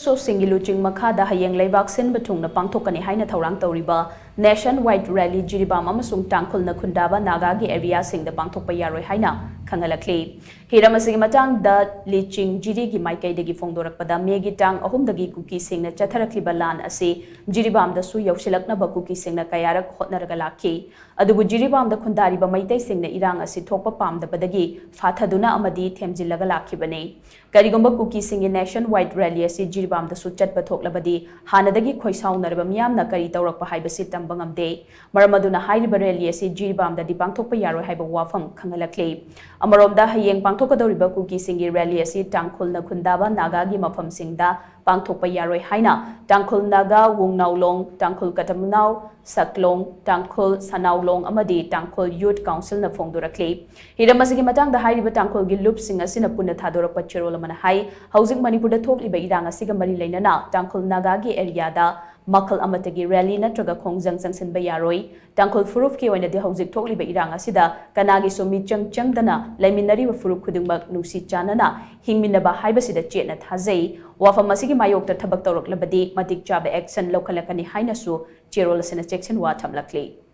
So Singi luching makada hayeng leibak shinba thungna pangthokkani haina thourang touriba Nationwide Rally Jiribam amasung Tangkhul na Khundaba Naga gi area Singda Pangthokpa Yaroi haina khanghallakli. Hiramasigi matang da liching jiri gi maikai degi fongdorakpada megi tang ahumdagi Kuki singna chatharakliba lan ase Jiribam da su yausilakna ba Kuki singna kayarak hotnaraga lakhi. Adubu Jiribam da khundariba maitai singna irang ase thokpa pamdabadagi fathaduna Amadi themjillaga lakhibane. Karigumba Kuki singi Nationwide Rally ase Jiribam da su chatpa thoklabadi hanadagi khoisaunarba miyamna kari tawrakpa haibasi Bangamde, Maramaduna Haiba Rally as Jiribam, the Pangthokpa Yaroi Haiba Wafam, Khanghallakli. Amaronda Hayeng Pangthokkadoriba Kuki Singi Rally as Tangkhul na Khundaba Naga gi mafam Singda, Pangthokpa Yaroi haina, Tangkhul Naga Wungnaulong, Tangkhul Katamnau, Saklong, Tangkhul Sanaulong Amadi, Tangkhul Youth Council na Fongdorakli. Hiramasigi matang the Haiba Tangkhul gi loop singa sinapuna Thadorapa Cherolamana Hai, housing Manipur the Tokliba Iranga Sigamari Lainana, Tangkhul Naga gi area da. Makal amatagi rally natraga khongjang sangsinba yaroi Tangkhul furuf ki oina de hauzik thokliba irang asida kanagi somi changdana laiminari wa furuf khudungmak nusi chanana hingminaba haibasida chetna thajai wafam asigi mayokta thabak tawraklabadi matik chaba action lokhalakani hainasu cherol asena section wa thamlakli.